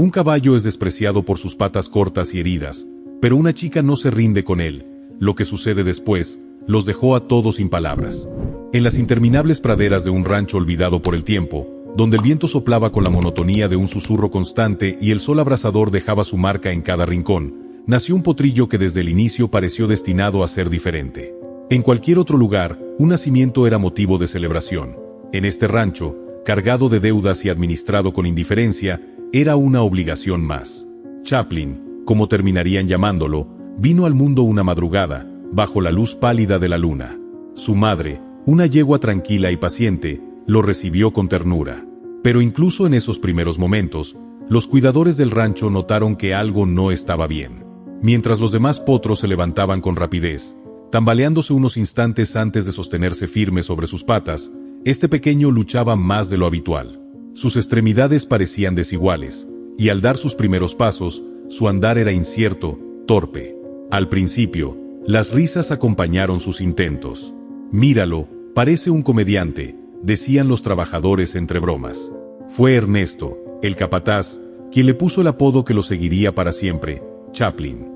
Un caballo es despreciado por sus patas cortas y heridas, pero una chica no se rinde con él. Lo que sucede después los dejó a todos sin palabras. En las interminables praderas de un rancho olvidado por el tiempo, donde el viento soplaba con la monotonía de un susurro constante y el sol abrasador dejaba su marca en cada rincón, nació un potrillo que desde el inicio pareció destinado a ser diferente. En cualquier otro lugar, un nacimiento era motivo de celebración. En este rancho, cargado de deudas y administrado con indiferencia, era una obligación más. Chaplin, como terminarían llamándolo, vino al mundo una madrugada, bajo la luz pálida de la luna. Su madre, una yegua tranquila y paciente, lo recibió con ternura. Pero incluso en esos primeros momentos, los cuidadores del rancho notaron que algo no estaba bien. Mientras los demás potros se levantaban con rapidez, tambaleándose unos instantes antes de sostenerse firme sobre sus patas, este pequeño luchaba más de lo habitual. Sus extremidades parecían desiguales, y al dar sus primeros pasos, su andar era incierto, torpe. Al principio, las risas acompañaron sus intentos. «Míralo, parece un comediante», decían los trabajadores entre bromas. Fue Ernesto, el capataz, quien le puso el apodo que lo seguiría para siempre, Chaplin.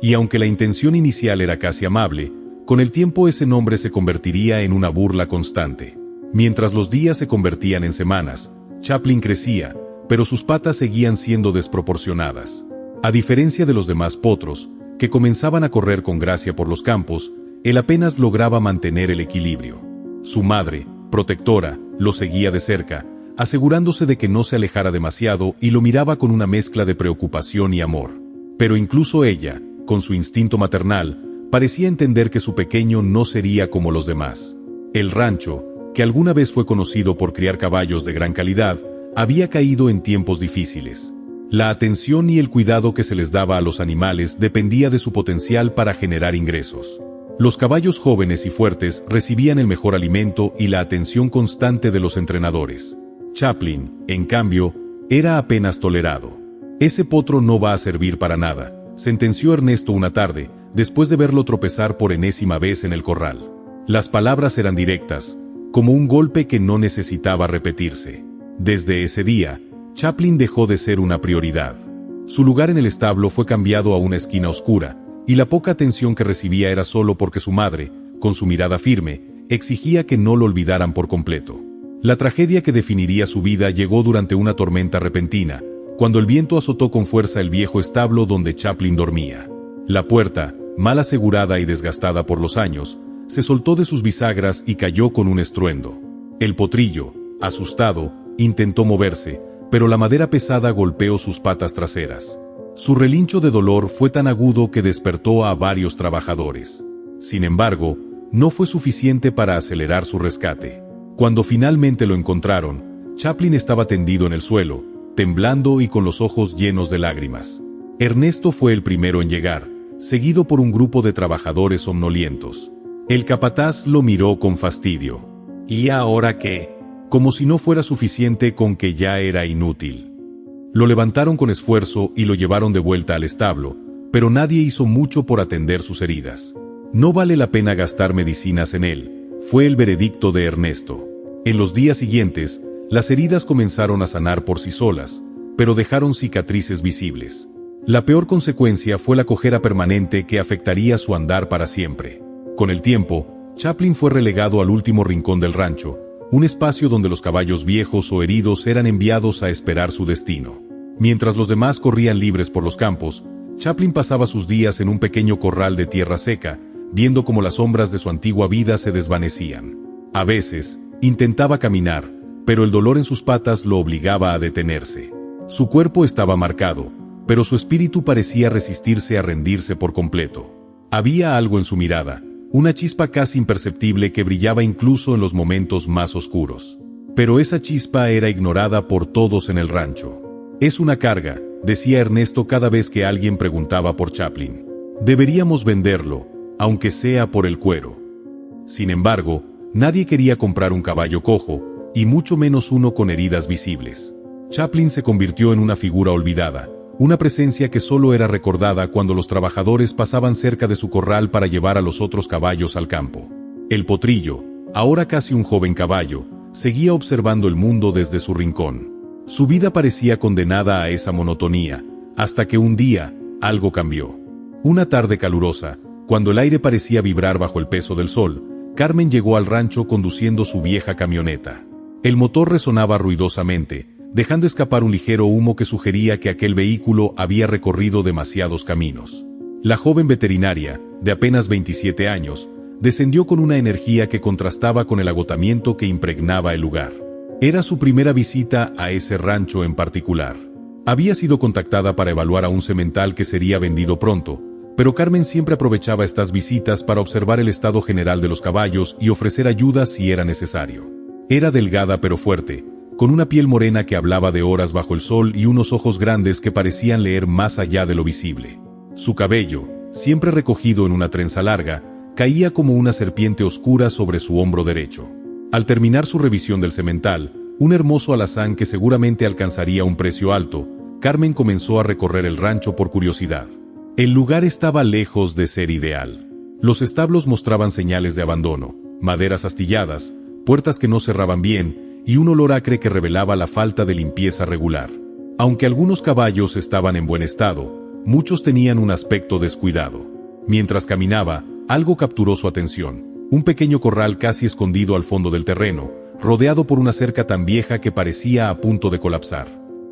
Y aunque la intención inicial era casi amable, con el tiempo ese nombre se convertiría en una burla constante. Mientras los días se convertían en semanas, Chaplin crecía, pero sus patas seguían siendo desproporcionadas. A diferencia de los demás potros, que comenzaban a correr con gracia por los campos, él apenas lograba mantener el equilibrio. Su madre, protectora, lo seguía de cerca, asegurándose de que no se alejara demasiado y lo miraba con una mezcla de preocupación y amor. Pero incluso ella, con su instinto maternal, parecía entender que su pequeño no sería como los demás. El rancho, que alguna vez fue conocido por criar caballos de gran calidad, había caído en tiempos difíciles. La atención y el cuidado que se les daba a los animales dependía de su potencial para generar ingresos. Los caballos jóvenes y fuertes recibían el mejor alimento y la atención constante de los entrenadores. Chaplin, en cambio, era apenas tolerado. «Ese potro no va a servir para nada», sentenció Ernesto una tarde, después de verlo tropezar por enésima vez en el corral. Las palabras eran directas, como un golpe que no necesitaba repetirse. Desde ese día, Chaplin dejó de ser una prioridad. Su lugar en el establo fue cambiado a una esquina oscura, y la poca atención que recibía era solo porque su madre, con su mirada firme, exigía que no lo olvidaran por completo. La tragedia que definiría su vida llegó durante una tormenta repentina, cuando el viento azotó con fuerza el viejo establo donde Chaplin dormía. La puerta, mal asegurada y desgastada por los años, se soltó de sus bisagras y cayó con un estruendo. El potrillo, asustado, intentó moverse, pero la madera pesada golpeó sus patas traseras. Su relincho de dolor fue tan agudo que despertó a varios trabajadores. Sin embargo, no fue suficiente para acelerar su rescate. Cuando finalmente lo encontraron, Chaplin estaba tendido en el suelo, temblando y con los ojos llenos de lágrimas. Ernesto fue el primero en llegar, seguido por un grupo de trabajadores somnolientos. El capataz lo miró con fastidio. ¿Y ahora qué? Como si no fuera suficiente con que ya era inútil. Lo levantaron con esfuerzo y lo llevaron de vuelta al establo, pero nadie hizo mucho por atender sus heridas. No vale la pena gastar medicinas en él, fue el veredicto de Ernesto. En los días siguientes, las heridas comenzaron a sanar por sí solas, pero dejaron cicatrices visibles. La peor consecuencia fue la cojera permanente que afectaría su andar para siempre. Con el tiempo, Chaplin fue relegado al último rincón del rancho, un espacio donde los caballos viejos o heridos eran enviados a esperar su destino. Mientras los demás corrían libres por los campos, Chaplin pasaba sus días en un pequeño corral de tierra seca, viendo cómo las sombras de su antigua vida se desvanecían. A veces, intentaba caminar, pero el dolor en sus patas lo obligaba a detenerse. Su cuerpo estaba marcado, pero su espíritu parecía resistirse a rendirse por completo. Había algo en su mirada, una chispa casi imperceptible que brillaba incluso en los momentos más oscuros. Pero esa chispa era ignorada por todos en el rancho. «Es una carga», decía Ernesto cada vez que alguien preguntaba por Chaplin. «Deberíamos venderlo, aunque sea por el cuero». Sin embargo, nadie quería comprar un caballo cojo, y mucho menos uno con heridas visibles. Chaplin se convirtió en una figura olvidada, una presencia que solo era recordada cuando los trabajadores pasaban cerca de su corral para llevar a los otros caballos al campo. El potrillo, ahora casi un joven caballo, seguía observando el mundo desde su rincón. Su vida parecía condenada a esa monotonía, hasta que un día, algo cambió. Una tarde calurosa, cuando el aire parecía vibrar bajo el peso del sol, Carmen llegó al rancho conduciendo su vieja camioneta. El motor resonaba ruidosamente, dejando escapar un ligero humo que sugería que aquel vehículo había recorrido demasiados caminos. La joven veterinaria, de apenas 27 años, descendió con una energía que contrastaba con el agotamiento que impregnaba el lugar. Era su primera visita a ese rancho en particular. Había sido contactada para evaluar a un semental que sería vendido pronto, pero Carmen siempre aprovechaba estas visitas para observar el estado general de los caballos y ofrecer ayuda si era necesario. Era delgada pero fuerte, con una piel morena que hablaba de horas bajo el sol y unos ojos grandes que parecían leer más allá de lo visible. Su cabello, siempre recogido en una trenza larga, caía como una serpiente oscura sobre su hombro derecho. Al terminar su revisión del semental, un hermoso alazán que seguramente alcanzaría un precio alto, Carmen comenzó a recorrer el rancho por curiosidad. El lugar estaba lejos de ser ideal. Los establos mostraban señales de abandono, maderas astilladas, puertas que no cerraban bien, y un olor acre que revelaba la falta de limpieza regular. Aunque algunos caballos estaban en buen estado, muchos tenían un aspecto descuidado. Mientras caminaba, algo capturó su atención: un pequeño corral casi escondido al fondo del terreno, rodeado por una cerca tan vieja que parecía a punto de colapsar.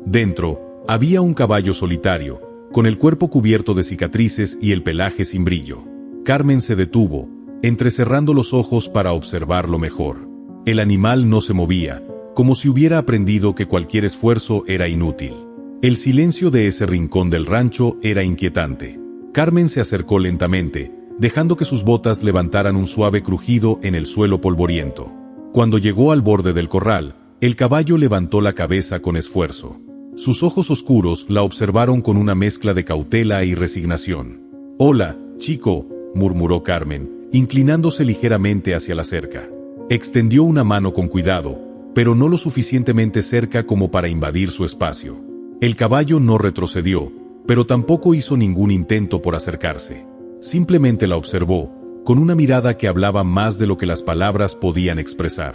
Dentro, había un caballo solitario, con el cuerpo cubierto de cicatrices y el pelaje sin brillo. Carmen se detuvo, entrecerrando los ojos para observarlo mejor. El animal no se movía, como si hubiera aprendido que cualquier esfuerzo era inútil. El silencio de ese rincón del rancho era inquietante. Carmen se acercó lentamente, dejando que sus botas levantaran un suave crujido en el suelo polvoriento. Cuando llegó al borde del corral, el caballo levantó la cabeza con esfuerzo. Sus ojos oscuros la observaron con una mezcla de cautela y resignación. «Hola, chico», murmuró Carmen, inclinándose ligeramente hacia la cerca. Extendió una mano con cuidado, pero no lo suficientemente cerca como para invadir su espacio. El caballo no retrocedió, pero tampoco hizo ningún intento por acercarse. Simplemente la observó, con una mirada que hablaba más de lo que las palabras podían expresar.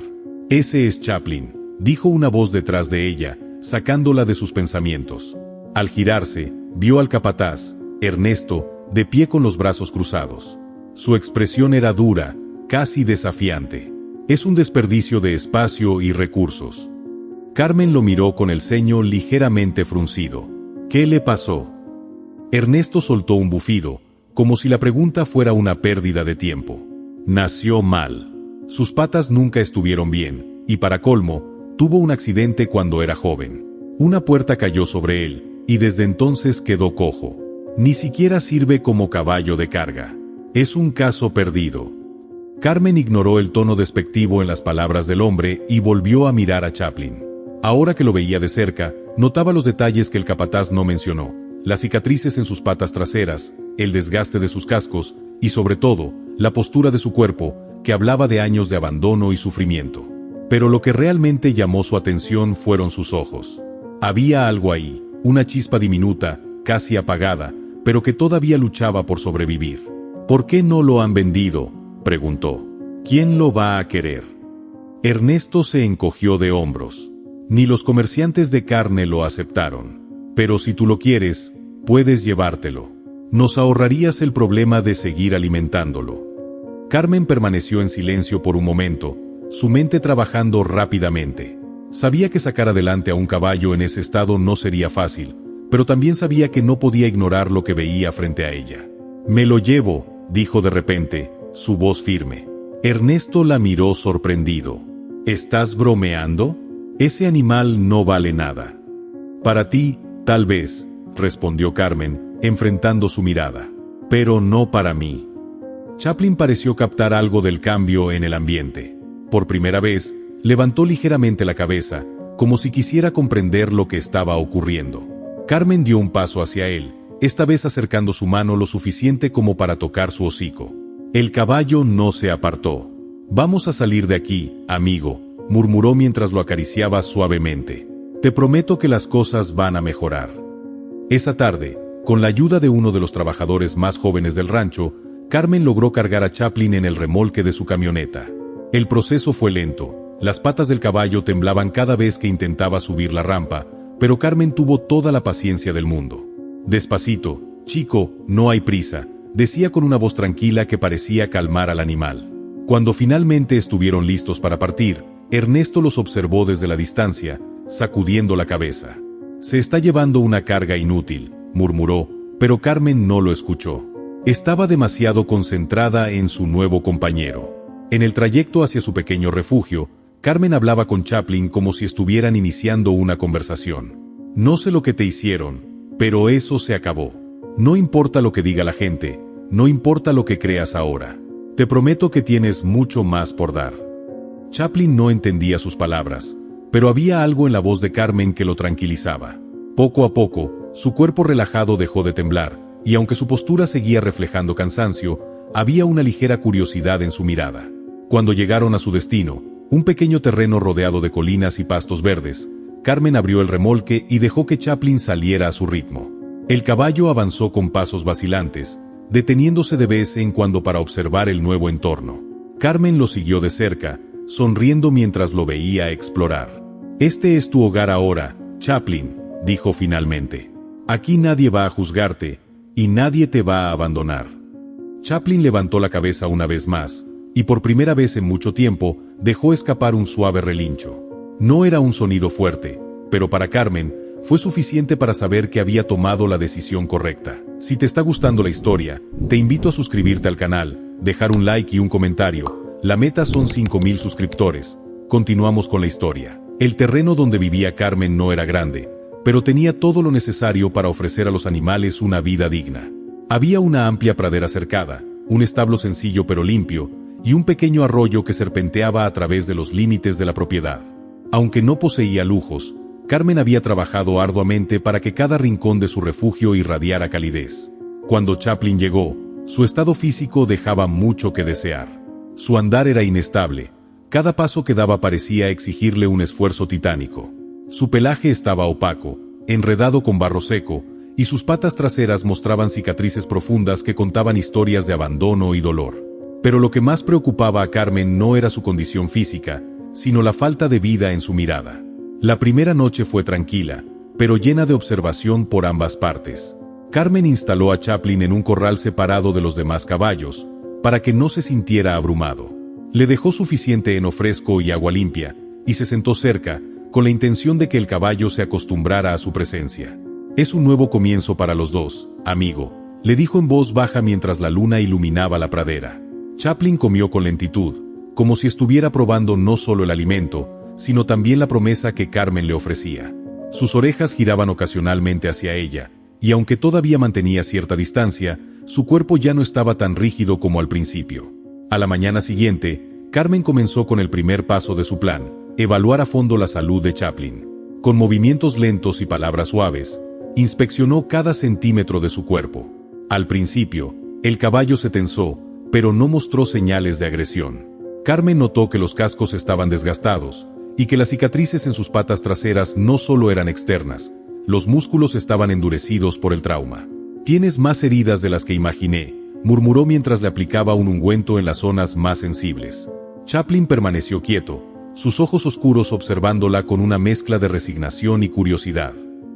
«Ese es Chaplin», dijo una voz detrás de ella, sacándola de sus pensamientos. Al girarse, vio al capataz, Ernesto, de pie con los brazos cruzados. Su expresión era dura, casi desafiante. «Es un desperdicio de espacio y recursos». Carmen lo miró con el ceño ligeramente fruncido. «¿Qué le pasó?». Ernesto soltó un bufido, como si la pregunta fuera una pérdida de tiempo. «Nació mal. Sus patas nunca estuvieron bien, y para colmo, tuvo un accidente cuando era joven. Una puerta cayó sobre él, y desde entonces quedó cojo. Ni siquiera sirve como caballo de carga. Es un caso perdido». Carmen ignoró el tono despectivo en las palabras del hombre y volvió a mirar a Chaplin. Ahora que lo veía de cerca, notaba los detalles que el capataz no mencionó: las cicatrices en sus patas traseras, el desgaste de sus cascos y, sobre todo, la postura de su cuerpo, que hablaba de años de abandono y sufrimiento. Pero lo que realmente llamó su atención fueron sus ojos. Había algo ahí, una chispa diminuta, casi apagada, pero que todavía luchaba por sobrevivir. «¿Por qué no lo han vendido?», preguntó. «¿Quién lo va a querer?». Ernesto se encogió de hombros. «Ni los comerciantes de carne lo aceptaron. Pero si tú lo quieres, puedes llevártelo. Nos ahorrarías el problema de seguir alimentándolo». Carmen permaneció en silencio por un momento, su mente trabajando rápidamente. Sabía que sacar adelante a un caballo en ese estado no sería fácil, pero también sabía que no podía ignorar lo que veía frente a ella. «Me lo llevo», dijo de repente, su voz firme. Ernesto la miró sorprendido. «¿Estás bromeando? Ese animal no vale nada». «Para ti, tal vez», respondió Carmen, enfrentando su mirada. «Pero no para mí». Chaplin pareció captar algo del cambio en el ambiente. Por primera vez, levantó ligeramente la cabeza, como si quisiera comprender lo que estaba ocurriendo. Carmen dio un paso hacia él, esta vez acercando su mano lo suficiente como para tocar su hocico. El caballo no se apartó. «Vamos a salir de aquí, amigo», murmuró mientras lo acariciaba suavemente. «Te prometo que las cosas van a mejorar». Esa tarde, con la ayuda de uno de los trabajadores más jóvenes del rancho, Carmen logró cargar a Chaplin en el remolque de su camioneta. El proceso fue lento, Las patas del caballo temblaban cada vez que intentaba subir la rampa, pero Carmen tuvo toda la paciencia del mundo. Despacito, chico, no hay prisa, decía con una voz tranquila que parecía calmar al animal. Cuando finalmente estuvieron listos para partir, Ernesto los observó desde la distancia, sacudiendo la cabeza. «Se está llevando una carga inútil», murmuró, pero Carmen no lo escuchó. Estaba demasiado concentrada en su nuevo compañero. En el trayecto hacia su pequeño refugio, Carmen hablaba con Chaplin como si estuvieran iniciando una conversación. «No sé lo que te hicieron, pero eso se acabó. No importa lo que diga la gente, no importa lo que creas ahora. Te prometo que tienes mucho más por dar». Chaplin no entendía sus palabras, pero había algo en la voz de Carmen que lo tranquilizaba. Poco a poco, su cuerpo relajado dejó de temblar, y aunque su postura seguía reflejando cansancio, había una ligera curiosidad en su mirada. Cuando llegaron a su destino, un pequeño terreno rodeado de colinas y pastos verdes, Carmen abrió el remolque y dejó que Chaplin saliera a su ritmo. El caballo avanzó con pasos vacilantes, deteniéndose de vez en cuando para observar el nuevo entorno. Carmen lo siguió de cerca, sonriendo mientras lo veía explorar. «Este es tu hogar ahora, Chaplin», dijo finalmente. «Aquí nadie va a juzgarte, y nadie te va a abandonar». Chaplin levantó la cabeza una vez más, y por primera vez en mucho tiempo, dejó escapar un suave relincho. No era un sonido fuerte, pero para Carmen, fue suficiente para saber que había tomado la decisión correcta. Si te está gustando la historia, te invito a suscribirte al canal, dejar un like y un comentario. La meta son 5.000 suscriptores. Continuamos con la historia. El terreno donde vivía Carmen no era grande, pero tenía todo lo necesario para ofrecer a los animales una vida digna. Había una amplia pradera cercada, un establo sencillo pero limpio, y un pequeño arroyo que serpenteaba a través de los límites de la propiedad. Aunque no poseía lujos, Carmen había trabajado arduamente para que cada rincón de su refugio irradiara calidez. Cuando Chaplin llegó, su estado físico dejaba mucho que desear. Su andar era inestable, cada paso que daba parecía exigirle un esfuerzo titánico. Su pelaje estaba opaco, enredado con barro seco, y sus patas traseras mostraban cicatrices profundas que contaban historias de abandono y dolor. Pero lo que más preocupaba a Carmen no era su condición física, sino la falta de vida en su mirada. La primera noche fue tranquila, pero llena de observación por ambas partes. Carmen instaló a Chaplin en un corral separado de los demás caballos, para que no se sintiera abrumado. Le dejó suficiente heno fresco y agua limpia, y se sentó cerca, con la intención de que el caballo se acostumbrara a su presencia. «Es un nuevo comienzo para los dos, amigo», le dijo en voz baja mientras la luna iluminaba la pradera. Chaplin comió con lentitud, como si estuviera probando no solo el alimento, sino también la promesa que Carmen le ofrecía. Sus orejas giraban ocasionalmente hacia ella, y aunque todavía mantenía cierta distancia, su cuerpo ya no estaba tan rígido como al principio. A la mañana siguiente, Carmen comenzó con el primer paso de su plan, evaluar a fondo la salud de Chaplin. Con movimientos lentos y palabras suaves, inspeccionó cada centímetro de su cuerpo. Al principio, el caballo se tensó, pero no mostró señales de agresión. Carmen notó que los cascos estaban desgastados, y que las cicatrices en sus patas traseras no solo eran externas, los músculos estaban endurecidos por el trauma. «Tienes más heridas de las que imaginé», murmuró mientras le aplicaba un ungüento en las zonas más sensibles. Chaplin permaneció quieto, sus ojos oscuros observándola con una mezcla de resignación y curiosidad.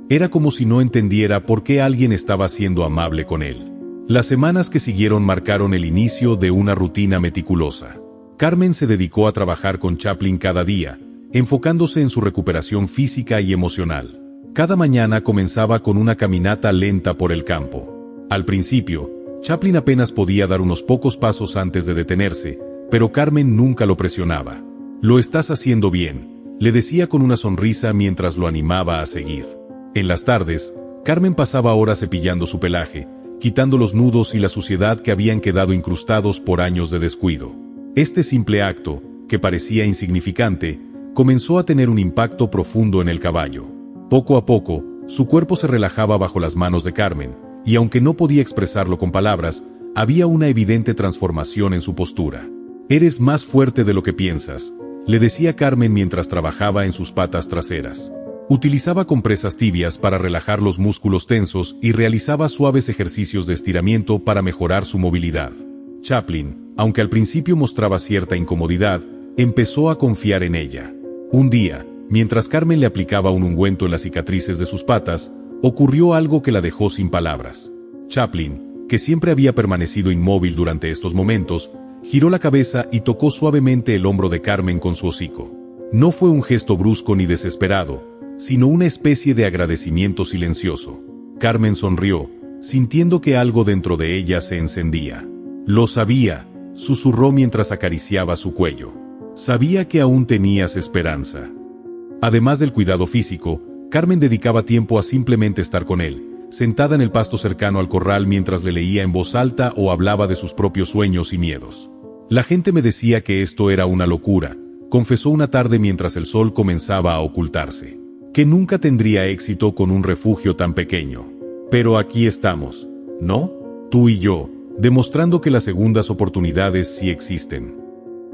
Era como si no entendiera por qué alguien estaba siendo amable con él. Las semanas que siguieron marcaron el inicio de una rutina meticulosa. Carmen se dedicó a trabajar con Chaplin cada día, enfocándose en su recuperación física y emocional. Cada mañana comenzaba con una caminata lenta por el campo. Al principio, Chaplin apenas podía dar unos pocos pasos antes de detenerse, pero Carmen nunca lo presionaba. «Lo estás haciendo bien», le decía con una sonrisa mientras lo animaba a seguir. En las tardes, Carmen pasaba horas cepillando su pelaje, quitando los nudos y la suciedad que habían quedado incrustados por años de descuido. Este simple acto, que parecía insignificante, comenzó a tener un impacto profundo en el caballo. Poco a poco, su cuerpo se relajaba bajo las manos de Carmen, y aunque no podía expresarlo con palabras, había una evidente transformación en su postura. «Eres más fuerte de lo que piensas», le decía Carmen mientras trabajaba en sus patas traseras. Utilizaba compresas tibias para relajar los músculos tensos y realizaba suaves ejercicios de estiramiento para mejorar su movilidad. Chaplin, aunque al principio mostraba cierta incomodidad, empezó a confiar en ella. Un día, mientras Carmen le aplicaba un ungüento en las cicatrices de sus patas, ocurrió algo que la dejó sin palabras. Chaplin, que siempre había permanecido inmóvil durante estos momentos, giró la cabeza y tocó suavemente el hombro de Carmen con su hocico. No fue un gesto brusco ni desesperado, sino una especie de agradecimiento silencioso. Carmen sonrió, sintiendo que algo dentro de ella se encendía. «Lo sabía», susurró mientras acariciaba su cuello. «Sabía que aún tenías esperanza». Además del cuidado físico, Carmen dedicaba tiempo a simplemente estar con él, sentada en el pasto cercano al corral mientras le leía en voz alta o hablaba de sus propios sueños y miedos. «La gente me decía que esto era una locura», confesó una tarde mientras el sol comenzaba a ocultarse. «Que nunca tendría éxito con un refugio tan pequeño. Pero aquí estamos, ¿no? Tú y yo, demostrando que las segundas oportunidades sí existen».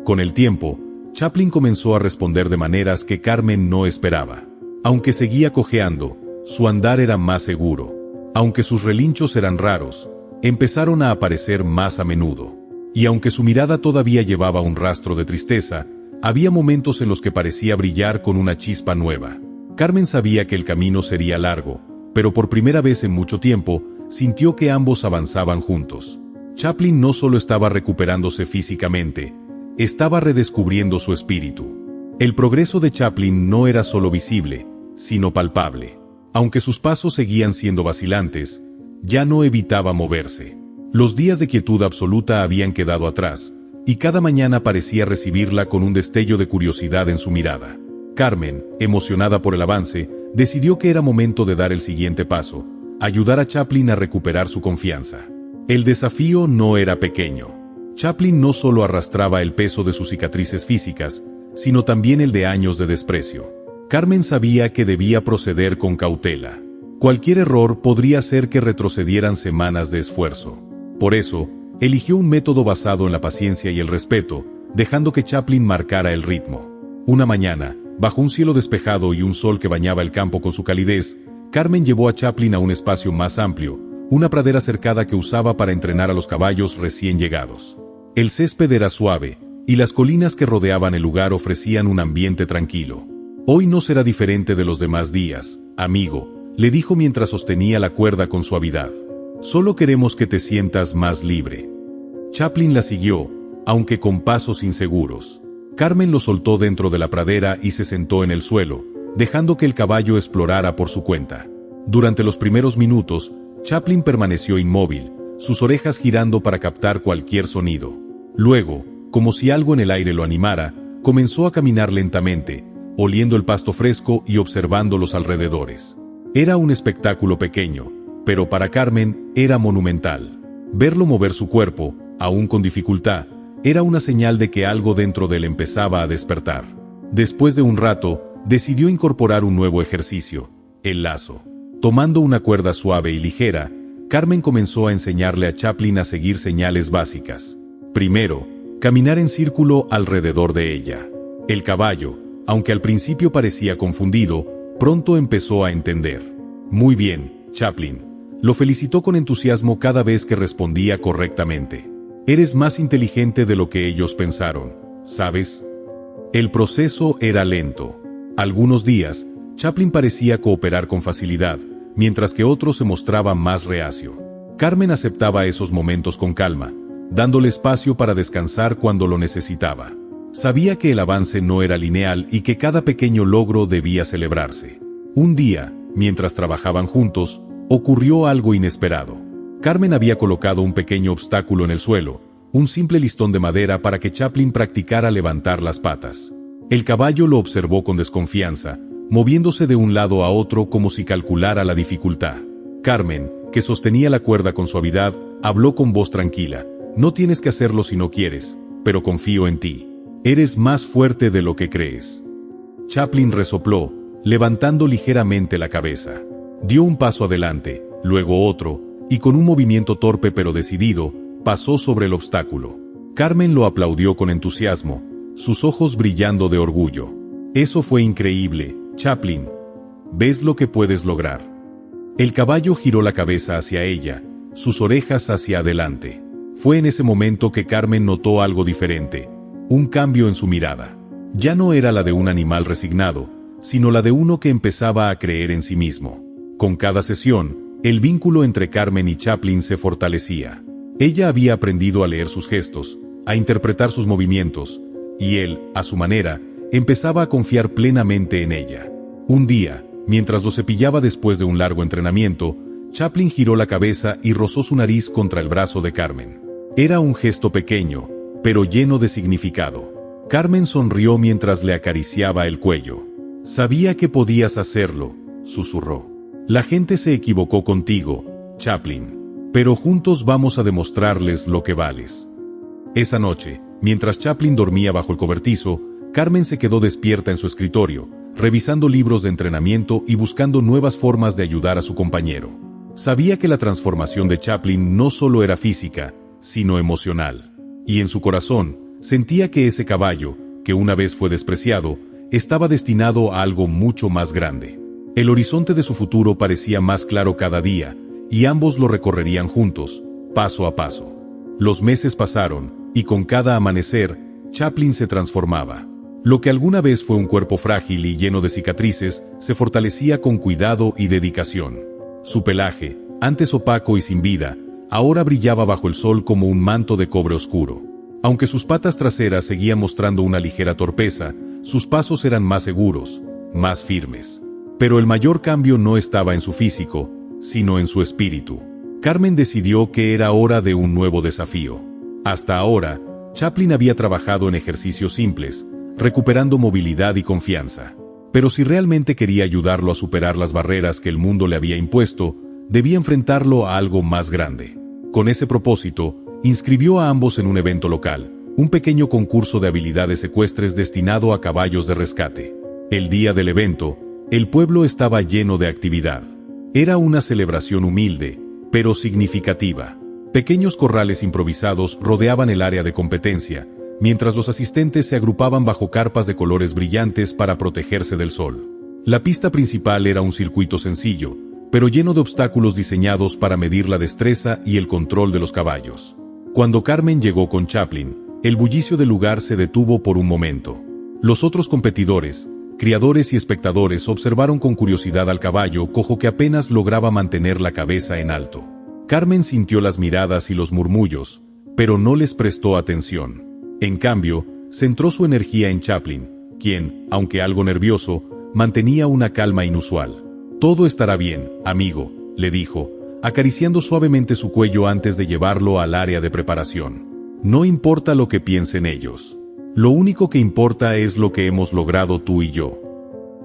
Con el tiempo, Chaplin comenzó a responder de maneras que Carmen no esperaba. Aunque seguía cojeando, su andar era más seguro. Aunque sus relinchos eran raros, empezaron a aparecer más a menudo. Y aunque su mirada todavía llevaba un rastro de tristeza, había momentos en los que parecía brillar con una chispa nueva. Carmen sabía que el camino sería largo, pero por primera vez en mucho tiempo, sintió que ambos avanzaban juntos. Chaplin no solo estaba recuperándose físicamente, estaba redescubriendo su espíritu. El progreso de Chaplin no era solo visible, sino palpable. Aunque sus pasos seguían siendo vacilantes, ya no evitaba moverse. Los días de quietud absoluta habían quedado atrás, y cada mañana parecía recibirla con un destello de curiosidad en su mirada. Carmen, emocionada por el avance, decidió que era momento de dar el siguiente paso, ayudar a Chaplin a recuperar su confianza. El desafío no era pequeño. Chaplin no solo arrastraba el peso de sus cicatrices físicas, sino también el de años de desprecio. Carmen sabía que debía proceder con cautela. Cualquier error podría hacer que retrocedieran semanas de esfuerzo. Por eso, eligió un método basado en la paciencia y el respeto, dejando que Chaplin marcara el ritmo. Una mañana, bajo un cielo despejado y un sol que bañaba el campo con su calidez, Carmen llevó a Chaplin a un espacio más amplio, una pradera cercada que usaba para entrenar a los caballos recién llegados. El césped era suave, y las colinas que rodeaban el lugar ofrecían un ambiente tranquilo. «Hoy no será diferente de los demás días, amigo», le dijo mientras sostenía la cuerda con suavidad. «Solo queremos que te sientas más libre». Chaplin la siguió, aunque con pasos inseguros. Carmen lo soltó dentro de la pradera y se sentó en el suelo, dejando que el caballo explorara por su cuenta. Durante los primeros minutos, Chaplin permaneció inmóvil, sus orejas girando para captar cualquier sonido. Luego, como si algo en el aire lo animara, comenzó a caminar lentamente, oliendo el pasto fresco y observando los alrededores. Era un espectáculo pequeño, pero para Carmen era monumental. Verlo mover su cuerpo, aún con dificultad, era una señal de que algo dentro de él empezaba a despertar. Después de un rato, decidió incorporar un nuevo ejercicio, el lazo. Tomando una cuerda suave y ligera, Carmen comenzó a enseñarle a Chaplin a seguir señales básicas. Primero, caminar en círculo alrededor de ella. El caballo, aunque al principio parecía confundido, pronto empezó a entender. «Muy bien, Chaplin», lo felicitó con entusiasmo cada vez que respondía correctamente. «Eres más inteligente de lo que ellos pensaron, ¿sabes?». El proceso era lento. Algunos días, Chaplin parecía cooperar con facilidad, mientras que otros se mostraba más reacio. Carmen aceptaba esos momentos con calma, dándole espacio para descansar cuando lo necesitaba. Sabía que el avance no era lineal y que cada pequeño logro debía celebrarse. Un día, mientras trabajaban juntos, ocurrió algo inesperado. Carmen había colocado un pequeño obstáculo en el suelo, un simple listón de madera para que Chaplin practicara levantar las patas. El caballo lo observó con desconfianza, moviéndose de un lado a otro como si calculara la dificultad. Carmen, que sostenía la cuerda con suavidad, habló con voz tranquila. «No tienes que hacerlo si no quieres, pero confío en ti. Eres más fuerte de lo que crees». Chaplin resopló, levantando ligeramente la cabeza. Dio un paso adelante, luego otro, y con un movimiento torpe pero decidido, pasó sobre el obstáculo. Carmen lo aplaudió con entusiasmo, sus ojos brillando de orgullo. «Eso fue increíble, Chaplin. ¿Ves lo que puedes lograr?». El caballo giró la cabeza hacia ella, sus orejas hacia adelante. Fue en ese momento que Carmen notó algo diferente, un cambio en su mirada. Ya no era la de un animal resignado, sino la de uno que empezaba a creer en sí mismo. Con cada sesión, el vínculo entre Carmen y Chaplin se fortalecía. Ella había aprendido a leer sus gestos, a interpretar sus movimientos, y él, a su manera, empezaba a confiar plenamente en ella. Un día, mientras lo cepillaba después de un largo entrenamiento, Chaplin giró la cabeza y rozó su nariz contra el brazo de Carmen. Era un gesto pequeño, pero lleno de significado. Carmen sonrió mientras le acariciaba el cuello. «Sabía que podías hacerlo», susurró. «La gente se equivocó contigo, Chaplin. Pero juntos vamos a demostrarles lo que vales». Esa noche, mientras Chaplin dormía bajo el cobertizo, Carmen se quedó despierta en su escritorio, revisando libros de entrenamiento y buscando nuevas formas de ayudar a su compañero. Sabía que la transformación de Chaplin no solo era física, sino emocional. Y en su corazón, sentía que ese caballo, que una vez fue despreciado, estaba destinado a algo mucho más grande. El horizonte de su futuro parecía más claro cada día, y ambos lo recorrerían juntos, paso a paso. Los meses pasaron, y con cada amanecer, Chaplin se transformaba. Lo que alguna vez fue un cuerpo frágil y lleno de cicatrices, se fortalecía con cuidado y dedicación. Su pelaje, antes opaco y sin vida, ahora brillaba bajo el sol como un manto de cobre oscuro. Aunque sus patas traseras seguían mostrando una ligera torpeza, sus pasos eran más seguros, más firmes. Pero el mayor cambio no estaba en su físico, sino en su espíritu. Carmen decidió que era hora de un nuevo desafío. Hasta ahora, Chaplin había trabajado en ejercicios simples, recuperando movilidad y confianza. Pero si realmente quería ayudarlo a superar las barreras que el mundo le había impuesto, debía enfrentarlo a algo más grande. Con ese propósito, inscribió a ambos en un evento local, un pequeño concurso de habilidades ecuestres destinado a caballos de rescate. El día del evento, el pueblo estaba lleno de actividad. Era una celebración humilde, pero significativa. Pequeños corrales improvisados rodeaban el área de competencia, mientras los asistentes se agrupaban bajo carpas de colores brillantes para protegerse del sol. La pista principal era un circuito sencillo, pero lleno de obstáculos diseñados para medir la destreza y el control de los caballos. Cuando Carmen llegó con Chaplin, el bullicio del lugar se detuvo por un momento. Los otros competidores, criadores y espectadores observaron con curiosidad al caballo cojo que apenas lograba mantener la cabeza en alto. Carmen sintió las miradas y los murmullos, pero no les prestó atención. En cambio, centró su energía en Chaplin, quien, aunque algo nervioso, mantenía una calma inusual. «Todo estará bien, amigo», le dijo, acariciando suavemente su cuello antes de llevarlo al área de preparación. «No importa lo que piensen ellos. Lo único que importa es lo que hemos logrado tú y yo».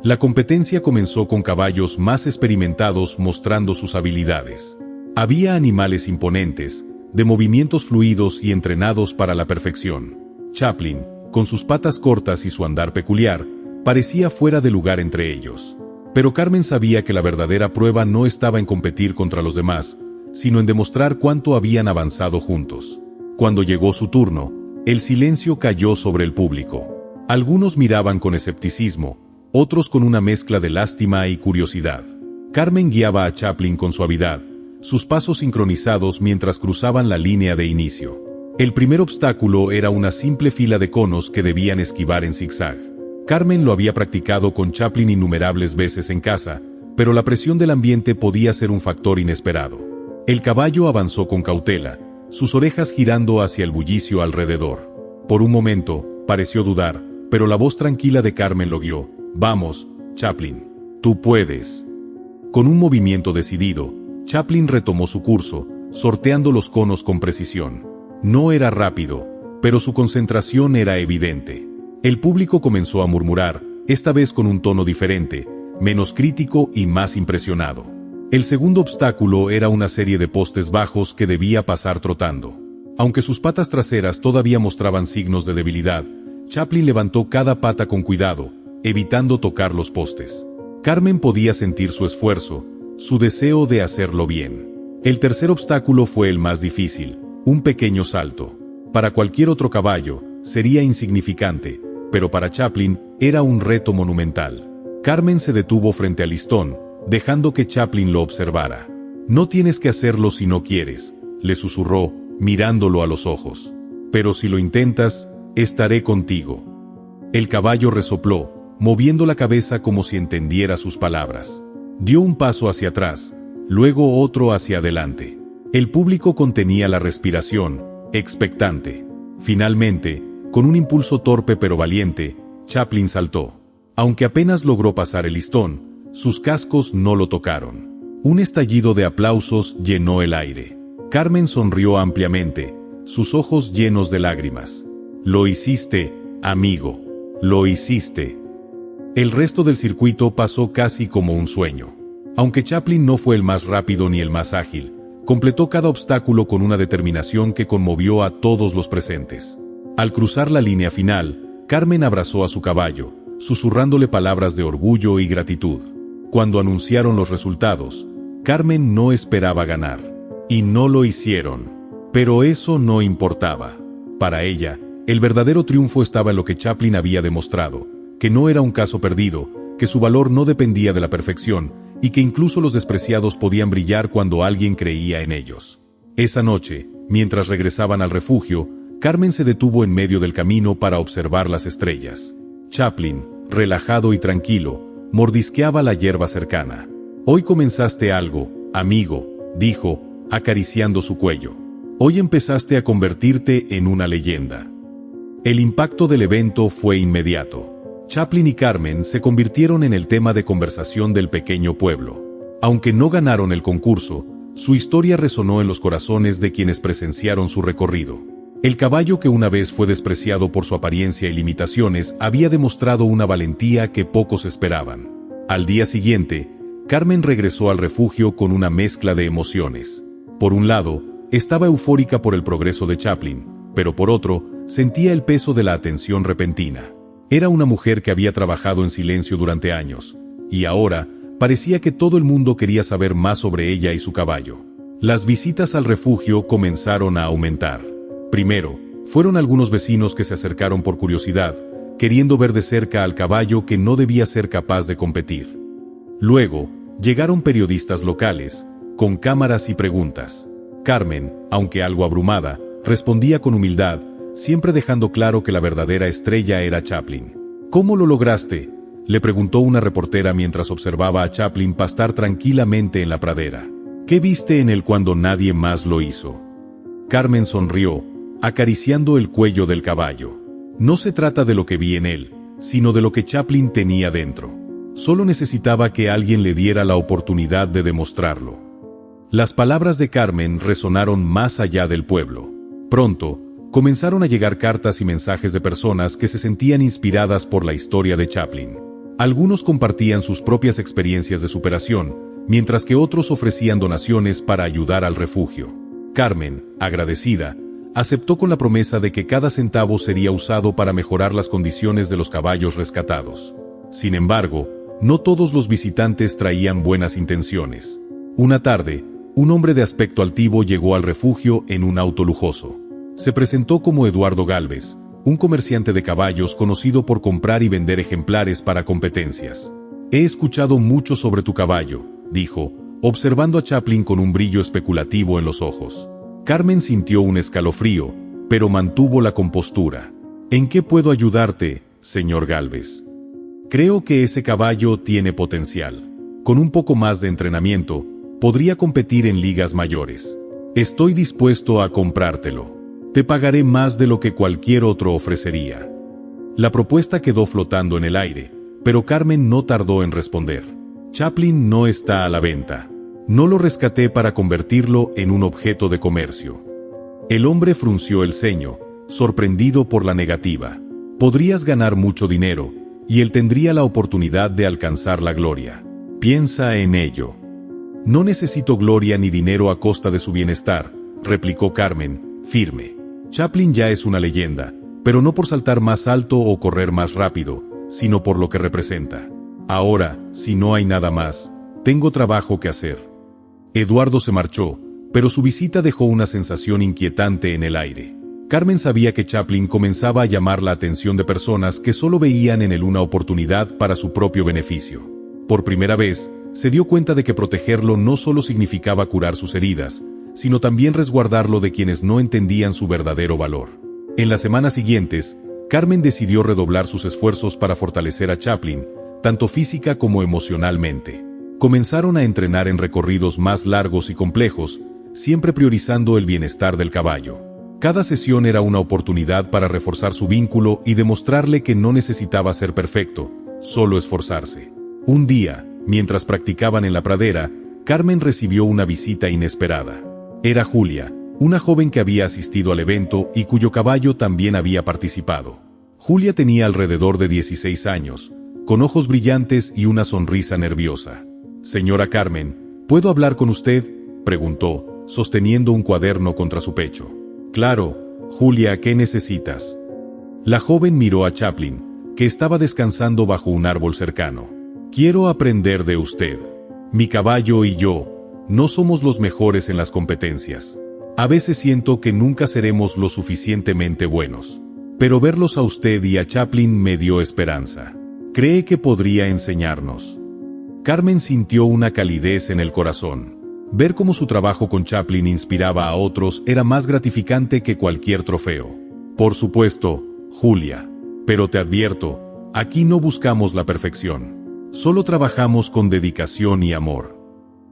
La competencia comenzó con caballos más experimentados mostrando sus habilidades. Había animales imponentes, de movimientos fluidos y entrenados para la perfección. Chaplin, con sus patas cortas y su andar peculiar, parecía fuera de lugar entre ellos. Pero Carmen sabía que la verdadera prueba no estaba en competir contra los demás, sino en demostrar cuánto habían avanzado juntos. Cuando llegó su turno, el silencio cayó sobre el público. Algunos miraban con escepticismo, otros con una mezcla de lástima y curiosidad. Carmen guiaba a Chaplin con suavidad, sus pasos sincronizados mientras cruzaban la línea de inicio. El primer obstáculo era una simple fila de conos que debían esquivar en zigzag. Carmen lo había practicado con Chaplin innumerables veces en casa, pero la presión del ambiente podía ser un factor inesperado. El caballo avanzó con cautela, sus orejas girando hacia el bullicio alrededor. Por un momento, pareció dudar, pero la voz tranquila de Carmen lo guió. «Vamos, Chaplin, tú puedes». Con un movimiento decidido, Chaplin retomó su curso, sorteando los conos con precisión. No era rápido, pero su concentración era evidente. El público comenzó a murmurar, esta vez con un tono diferente, menos crítico y más impresionado. El segundo obstáculo era una serie de postes bajos que debía pasar trotando. Aunque sus patas traseras todavía mostraban signos de debilidad, Chaplin levantó cada pata con cuidado, evitando tocar los postes. Carmen podía sentir su esfuerzo, su deseo de hacerlo bien. El tercer obstáculo fue el más difícil, un pequeño salto. Para cualquier otro caballo, sería insignificante, pero para Chaplin era un reto monumental. Carmen se detuvo frente al listón, dejando que Chaplin lo observara. «No tienes que hacerlo si no quieres», le susurró, mirándolo a los ojos. «Pero si lo intentas, estaré contigo. El caballo resopló, moviendo la cabeza como si entendiera sus palabras. Dio un paso hacia atrás, luego otro hacia adelante. El público contenía la respiración, expectante. Finalmente, con un impulso torpe pero valiente, Chaplin saltó. Aunque apenas logró pasar el listón, sus cascos no lo tocaron. Un estallido de aplausos llenó el aire. Carmen sonrió ampliamente, sus ojos llenos de lágrimas. Lo hiciste, amigo. Lo hiciste. El resto del circuito pasó casi como un sueño. Aunque Chaplin no fue el más rápido ni el más ágil, completó cada obstáculo con una determinación que conmovió a todos los presentes. Al cruzar la línea final, Carmen abrazó a su caballo, susurrándole palabras de orgullo y gratitud. Cuando anunciaron los resultados, Carmen no esperaba ganar. Y no lo hicieron. Pero eso no importaba. Para ella, el verdadero triunfo estaba en lo que Chaplin había demostrado, que no era un caso perdido, que su valor no dependía de la perfección, y que incluso los despreciados podían brillar cuando alguien creía en ellos. Esa noche, mientras regresaban al refugio, Carmen se detuvo en medio del camino para observar las estrellas. Chaplin, relajado y tranquilo, mordisqueaba la hierba cercana. «Hoy comenzaste algo, amigo», dijo, acariciando su cuello. «Hoy empezaste a convertirte en una leyenda». El impacto del evento fue inmediato. Chaplin y Carmen se convirtieron en el tema de conversación del pequeño pueblo. Aunque no ganaron el concurso, su historia resonó en los corazones de quienes presenciaron su recorrido. El caballo que una vez fue despreciado por su apariencia y limitaciones había demostrado una valentía que pocos esperaban. Al día siguiente, Carmen regresó al refugio con una mezcla de emociones. Por un lado, estaba eufórica por el progreso de Chaplin, pero por otro, sentía el peso de la atención repentina. Era una mujer que había trabajado en silencio durante años, y ahora parecía que todo el mundo quería saber más sobre ella y su caballo. Las visitas al refugio comenzaron a aumentar. Primero, fueron algunos vecinos que se acercaron por curiosidad, queriendo ver de cerca al caballo que no debía ser capaz de competir. Luego, llegaron periodistas locales, con cámaras y preguntas. Carmen, aunque algo abrumada, respondía con humildad, siempre dejando claro que la verdadera estrella era Chaplin. «¿Cómo lo lograste?», le preguntó una reportera mientras observaba a Chaplin pastar tranquilamente en la pradera. «¿Qué viste en él cuando nadie más lo hizo?». Carmen sonrió, acariciando el cuello del caballo. «No se trata de lo que vi en él, sino de lo que Chaplin tenía dentro. Solo necesitaba que alguien le diera la oportunidad de demostrarlo». Las palabras de Carmen resonaron más allá del pueblo. Pronto, comenzaron a llegar cartas y mensajes de personas que se sentían inspiradas por la historia de Chaplin. Algunos compartían sus propias experiencias de superación, mientras que otros ofrecían donaciones para ayudar al refugio. Carmen, agradecida, aceptó con la promesa de que cada centavo sería usado para mejorar las condiciones de los caballos rescatados. Sin embargo, no todos los visitantes traían buenas intenciones. Una tarde, un hombre de aspecto altivo llegó al refugio en un auto lujoso. Se presentó como Eduardo Gálvez, un comerciante de caballos conocido por comprar y vender ejemplares para competencias. «He escuchado mucho sobre tu caballo», dijo, observando a Chaplin con un brillo especulativo en los ojos. Carmen sintió un escalofrío, pero mantuvo la compostura. «¿En qué puedo ayudarte, señor Gálvez?» «Creo que ese caballo tiene potencial. Con un poco más de entrenamiento, podría competir en ligas mayores. Estoy dispuesto a comprártelo. Te pagaré más de lo que cualquier otro ofrecería». La propuesta quedó flotando en el aire, pero Carmen no tardó en responder. «Chaplin no está a la venta. No lo rescaté para convertirlo en un objeto de comercio». El hombre frunció el ceño, sorprendido por la negativa. «Podrías ganar mucho dinero, y él tendría la oportunidad de alcanzar la gloria. Piensa en ello». «No necesito gloria ni dinero a costa de su bienestar», replicó Carmen, firme. «Chaplin ya es una leyenda, pero no por saltar más alto o correr más rápido, sino por lo que representa. Ahora, si no hay nada más, tengo trabajo que hacer». Eduardo se marchó, pero su visita dejó una sensación inquietante en el aire. Carmen sabía que Chaplin comenzaba a llamar la atención de personas que solo veían en él una oportunidad para su propio beneficio. Por primera vez, se dio cuenta de que protegerlo no solo significaba curar sus heridas, sino también resguardarlo de quienes no entendían su verdadero valor. En las semanas siguientes, Carmen decidió redoblar sus esfuerzos para fortalecer a Chaplin, tanto física como emocionalmente. Comenzaron a entrenar en recorridos más largos y complejos, siempre priorizando el bienestar del caballo. Cada sesión era una oportunidad para reforzar su vínculo y demostrarle que no necesitaba ser perfecto, solo esforzarse. Un día, mientras practicaban en la pradera, Carmen recibió una visita inesperada. Era Julia, una joven que había asistido al evento y cuyo caballo también había participado. Julia tenía alrededor de 16 años, con ojos brillantes y una sonrisa nerviosa. «Señora Carmen, ¿puedo hablar con usted?», preguntó, sosteniendo un cuaderno contra su pecho. «Claro, Julia, ¿qué necesitas?». La joven miró a Chaplin, que estaba descansando bajo un árbol cercano. «Quiero aprender de usted. Mi caballo y yo no somos los mejores en las competencias. A veces siento que nunca seremos lo suficientemente buenos. Pero verlos a usted y a Chaplin me dio esperanza. ¿Cree que podría enseñarnos?». Carmen sintió una calidez en el corazón. Ver cómo su trabajo con Chaplin inspiraba a otros era más gratificante que cualquier trofeo. «Por supuesto, Julia. Pero te advierto, aquí no buscamos la perfección. Solo trabajamos con dedicación y amor».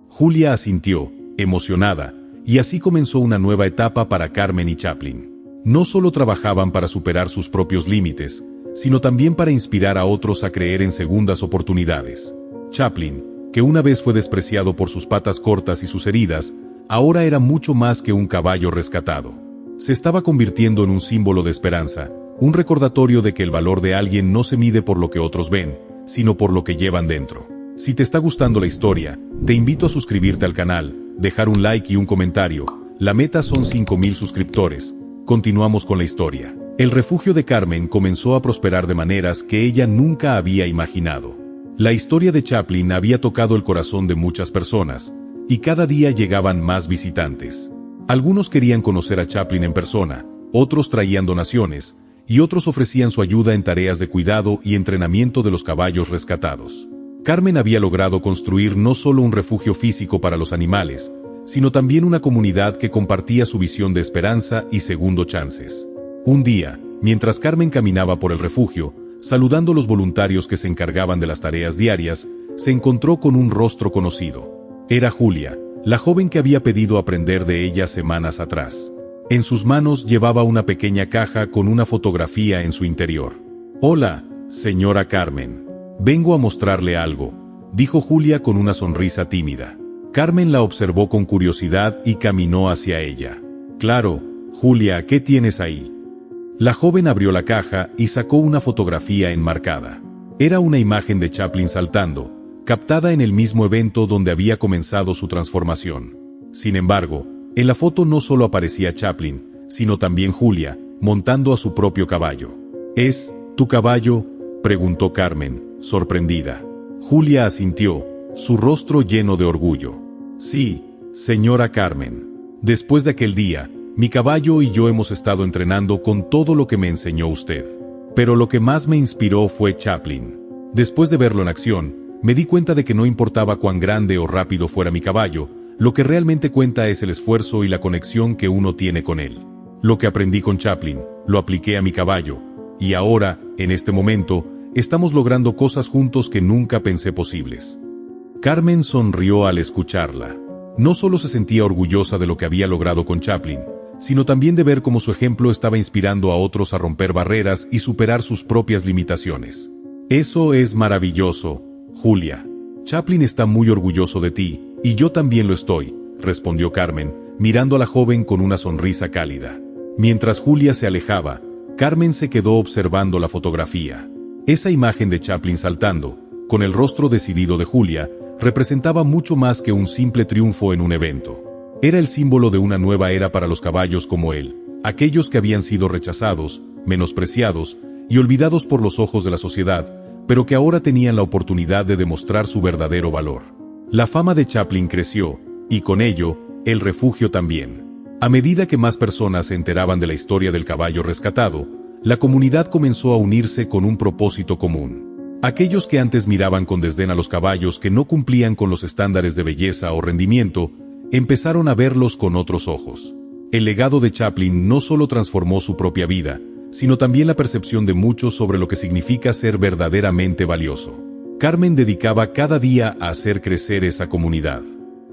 Julia asintió, emocionada, y así comenzó una nueva etapa para Carmen y Chaplin. No solo trabajaban para superar sus propios límites, sino también para inspirar a otros a creer en segundas oportunidades. Chaplin, que una vez fue despreciado por sus patas cortas y sus heridas, ahora era mucho más que un caballo rescatado. Se estaba convirtiendo en un símbolo de esperanza, un recordatorio de que el valor de alguien no se mide por lo que otros ven, sino por lo que llevan dentro. Si te está gustando la historia, te invito a suscribirte al canal, dejar un like y un comentario. La meta son 5,000 suscriptores. Continuamos con la historia. El refugio de Carmen comenzó a prosperar de maneras que ella nunca había imaginado. La historia de Chaplin había tocado el corazón de muchas personas, y cada día llegaban más visitantes. Algunos querían conocer a Chaplin en persona, otros traían donaciones, y otros ofrecían su ayuda en tareas de cuidado y entrenamiento de los caballos rescatados. Carmen había logrado construir no solo un refugio físico para los animales, sino también una comunidad que compartía su visión de esperanza y segundo chances. Un día, mientras Carmen caminaba por el refugio, saludando a los voluntarios que se encargaban de las tareas diarias, se encontró con un rostro conocido. Era Julia, la joven que había pedido aprender de ella semanas atrás. En sus manos llevaba una pequeña caja con una fotografía en su interior. «Hola, señora Carmen. Vengo a mostrarle algo», dijo Julia con una sonrisa tímida. Carmen la observó con curiosidad y caminó hacia ella. «Claro, Julia, ¿qué tienes ahí?». La joven abrió la caja y sacó una fotografía enmarcada. Era una imagen de Chaplin saltando, captada en el mismo evento donde había comenzado su transformación. Sin embargo, en la foto no solo aparecía Chaplin, sino también Julia, montando a su propio caballo. «¿Es tu caballo?», preguntó Carmen, sorprendida. Julia asintió, su rostro lleno de orgullo. «Sí, señora Carmen. Después de aquel día, mi caballo y yo hemos estado entrenando con todo lo que me enseñó usted. Pero lo que más me inspiró fue Chaplin. Después de verlo en acción, me di cuenta de que no importaba cuán grande o rápido fuera mi caballo, lo que realmente cuenta es el esfuerzo y la conexión que uno tiene con él. Lo que aprendí con Chaplin, lo apliqué a mi caballo, y ahora, en este momento, estamos logrando cosas juntos que nunca pensé posibles». Carmen sonrió al escucharla. No solo se sentía orgullosa de lo que había logrado con Chaplin, sino también de ver cómo su ejemplo estaba inspirando a otros a romper barreras y superar sus propias limitaciones. «Eso es maravilloso, Julia. Chaplin está muy orgulloso de ti, y yo también lo estoy», respondió Carmen, mirando a la joven con una sonrisa cálida. Mientras Julia se alejaba, Carmen se quedó observando la fotografía. Esa imagen de Chaplin saltando, con el rostro decidido de Julia, representaba mucho más que un simple triunfo en un evento. Era el símbolo de una nueva era para los caballos como él, aquellos que habían sido rechazados, menospreciados y olvidados por los ojos de la sociedad, pero que ahora tenían la oportunidad de demostrar su verdadero valor. La fama de Chaplin creció, y con ello, el refugio también. A medida que más personas se enteraban de la historia del caballo rescatado, la comunidad comenzó a unirse con un propósito común. Aquellos que antes miraban con desdén a los caballos que no cumplían con los estándares de belleza o rendimiento, empezaron a verlos con otros ojos. El legado de Chaplin no solo transformó su propia vida, sino también la percepción de muchos sobre lo que significa ser verdaderamente valioso. Carmen dedicaba cada día a hacer crecer esa comunidad.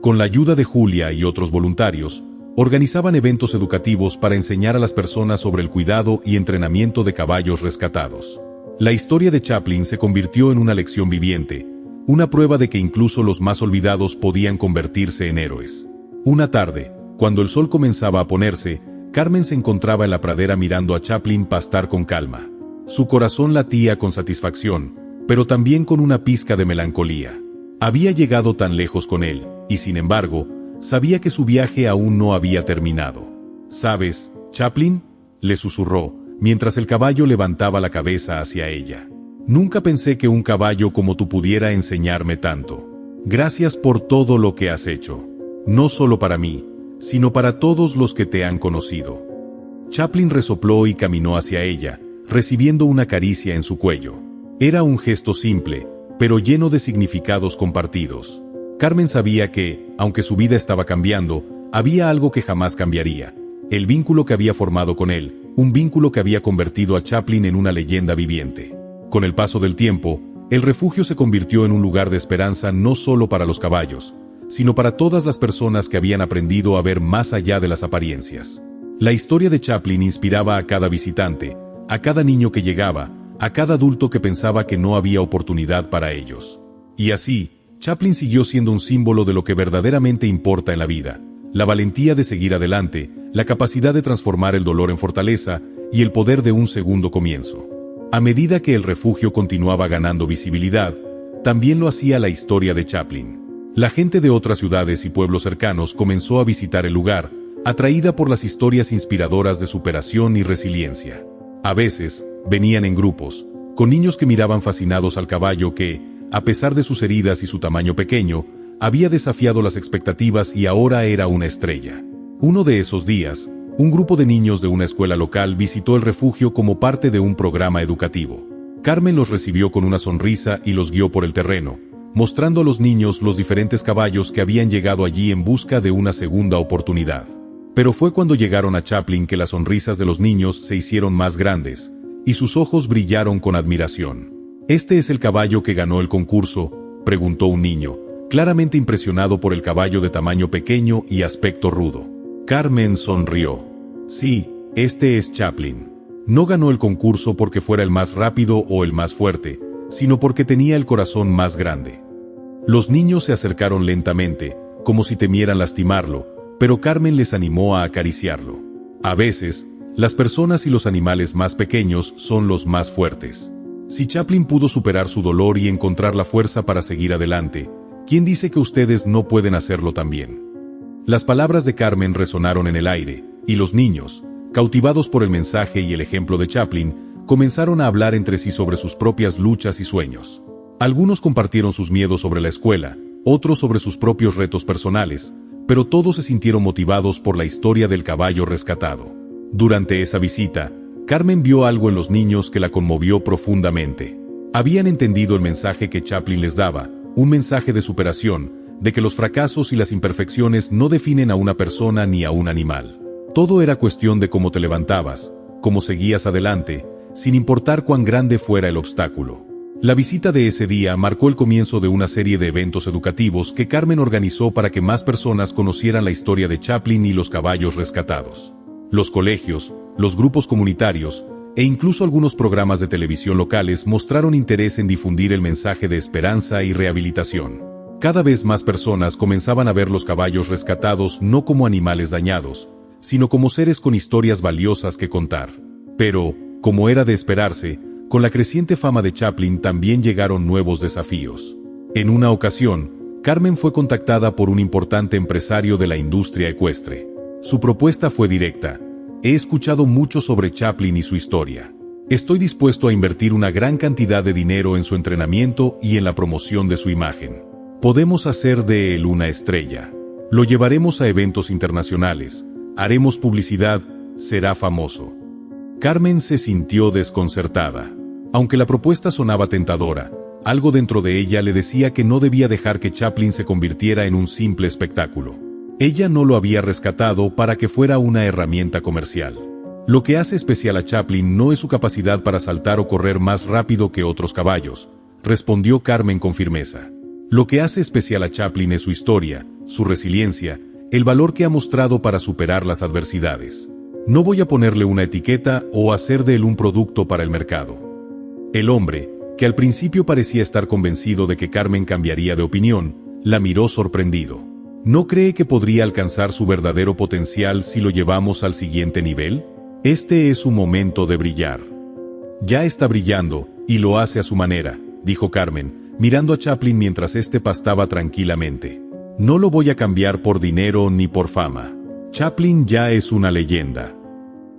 Con la ayuda de Julia y otros voluntarios, organizaban eventos educativos para enseñar a las personas sobre el cuidado y entrenamiento de caballos rescatados. La historia de Chaplin se convirtió en una lección viviente, una prueba de que incluso los más olvidados podían convertirse en héroes. Una tarde, cuando el sol comenzaba a ponerse, Carmen se encontraba en la pradera mirando a Chaplin pastar con calma. Su corazón latía con satisfacción, pero también con una pizca de melancolía. Había llegado tan lejos con él, y sin embargo, sabía que su viaje aún no había terminado. ¿Sabes, Chaplin?, le susurró, mientras el caballo levantaba la cabeza hacia ella. Nunca pensé que un caballo como tú pudiera enseñarme tanto. Gracias por todo lo que has hecho. No solo para mí, sino para todos los que te han conocido. Chaplin resopló y caminó hacia ella, recibiendo una caricia en su cuello. Era un gesto simple, pero lleno de significados compartidos. Carmen sabía que, aunque su vida estaba cambiando, había algo que jamás cambiaría: el vínculo que había formado con él, un vínculo que había convertido a Chaplin en una leyenda viviente. Con el paso del tiempo, el refugio se convirtió en un lugar de esperanza no solo para los caballos, sino para todas las personas que habían aprendido a ver más allá de las apariencias. La historia de Chaplin inspiraba a cada visitante, a cada niño que llegaba, a cada adulto que pensaba que no había oportunidad para ellos. Y así, Chaplin siguió siendo un símbolo de lo que verdaderamente importa en la vida: la valentía de seguir adelante, la capacidad de transformar el dolor en fortaleza y el poder de un segundo comienzo. A medida que el refugio continuaba ganando visibilidad, también lo hacía la historia de Chaplin. La gente de otras ciudades y pueblos cercanos comenzó a visitar el lugar, atraída por las historias inspiradoras de superación y resiliencia. A veces, venían en grupos, con niños que miraban fascinados al caballo que, a pesar de sus heridas y su tamaño pequeño, había desafiado las expectativas y ahora era una estrella. Uno de esos días, un grupo de niños de una escuela local visitó el refugio como parte de un programa educativo. Carmen los recibió con una sonrisa y los guió por el terreno, mostrando a los niños los diferentes caballos que habían llegado allí en busca de una segunda oportunidad. Pero fue cuando llegaron a Chaplin que las sonrisas de los niños se hicieron más grandes, y sus ojos brillaron con admiración. ¿Este es el caballo que ganó el concurso?, preguntó un niño, claramente impresionado por el caballo de tamaño pequeño y aspecto rudo. Carmen sonrió. Sí, este es Chaplin. No ganó el concurso porque fuera el más rápido o el más fuerte, sino porque tenía el corazón más grande. Los niños se acercaron lentamente, como si temieran lastimarlo, pero Carmen les animó a acariciarlo. A veces, las personas y los animales más pequeños son los más fuertes. Si Chaplin pudo superar su dolor y encontrar la fuerza para seguir adelante, ¿quién dice que ustedes no pueden hacerlo también? Las palabras de Carmen resonaron en el aire, y los niños, cautivados por el mensaje y el ejemplo de Chaplin, comenzaron a hablar entre sí sobre sus propias luchas y sueños. Algunos compartieron sus miedos sobre la escuela, otros sobre sus propios retos personales, pero todos se sintieron motivados por la historia del caballo rescatado. Durante esa visita, Carmen vio algo en los niños que la conmovió profundamente. Habían entendido el mensaje que Chaplin les daba, un mensaje de superación, de que los fracasos y las imperfecciones no definen a una persona ni a un animal. Todo era cuestión de cómo te levantabas, cómo seguías adelante, sin importar cuán grande fuera el obstáculo. La visita de ese día marcó el comienzo de una serie de eventos educativos que Carmen organizó para que más personas conocieran la historia de Chaplin y los caballos rescatados. Los colegios, los grupos comunitarios, e incluso algunos programas de televisión locales mostraron interés en difundir el mensaje de esperanza y rehabilitación. Cada vez más personas comenzaban a ver los caballos rescatados no como animales dañados, sino como seres con historias valiosas que contar. Pero, como era de esperarse, con la creciente fama de Chaplin también llegaron nuevos desafíos. En una ocasión, Carmen fue contactada por un importante empresario de la industria ecuestre. Su propuesta fue directa: he escuchado mucho sobre Chaplin y su historia. Estoy dispuesto a invertir una gran cantidad de dinero en su entrenamiento y en la promoción de su imagen. Podemos hacer de él una estrella. Lo llevaremos a eventos internacionales, haremos publicidad, será famoso. Carmen se sintió desconcertada. Aunque la propuesta sonaba tentadora, algo dentro de ella le decía que no debía dejar que Chaplin se convirtiera en un simple espectáculo. Ella no lo había rescatado para que fuera una herramienta comercial. Lo que hace especial a Chaplin no es su capacidad para saltar o correr más rápido que otros caballos, respondió Carmen con firmeza. Lo que hace especial a Chaplin es su historia, su resiliencia, el valor que ha mostrado para superar las adversidades. No voy a ponerle una etiqueta o hacer de él un producto para el mercado. El hombre, que al principio parecía estar convencido de que Carmen cambiaría de opinión, la miró sorprendido. ¿No cree que podría alcanzar su verdadero potencial si lo llevamos al siguiente nivel? Este es su momento de brillar. Ya está brillando, y lo hace a su manera, dijo Carmen, mirando a Chaplin mientras éste pastaba tranquilamente. No lo voy a cambiar por dinero ni por fama. Chaplin ya es una leyenda.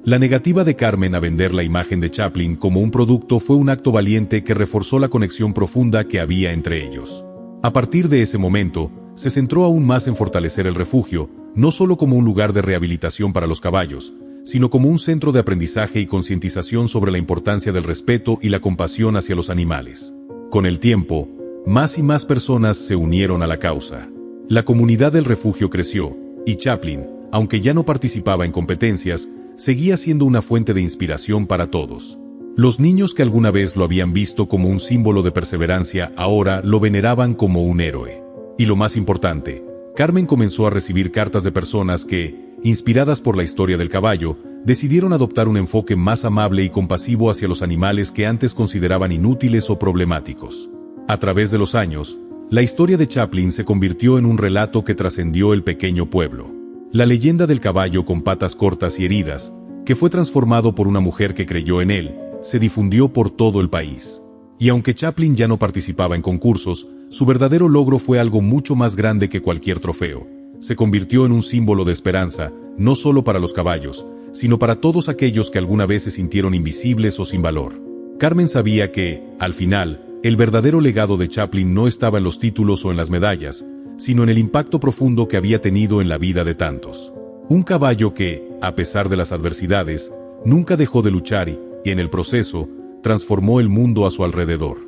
La negativa de Carmen a vender la imagen de Chaplin como un producto fue un acto valiente que reforzó la conexión profunda que había entre ellos. A partir de ese momento, se centró aún más en fortalecer el refugio, no solo como un lugar de rehabilitación para los caballos, sino como un centro de aprendizaje y concientización sobre la importancia del respeto y la compasión hacia los animales. Con el tiempo, más y más personas se unieron a la causa. La comunidad del refugio creció, y Chaplin, aunque ya no participaba en competencias, seguía siendo una fuente de inspiración para todos. Los niños que alguna vez lo habían visto como un símbolo de perseverancia ahora lo veneraban como un héroe. Y lo más importante, Carmen comenzó a recibir cartas de personas que, inspiradas por la historia del caballo, decidieron adoptar un enfoque más amable y compasivo hacia los animales que antes consideraban inútiles o problemáticos. A través de los años, la historia de Chaplin se convirtió en un relato que trascendió el pequeño pueblo. La leyenda del caballo con patas cortas y heridas, que fue transformado por una mujer que creyó en él, se difundió por todo el país. Y aunque Chaplin ya no participaba en concursos, su verdadero logro fue algo mucho más grande que cualquier trofeo. Se convirtió en un símbolo de esperanza, no solo para los caballos, sino para todos aquellos que alguna vez se sintieron invisibles o sin valor. Carmen sabía que, al final, el verdadero legado de Chaplin no estaba en los títulos o en las medallas, sino en el impacto profundo que había tenido en la vida de tantos. Un caballo que, a pesar de las adversidades, nunca dejó de luchar y, en el proceso, transformó el mundo a su alrededor.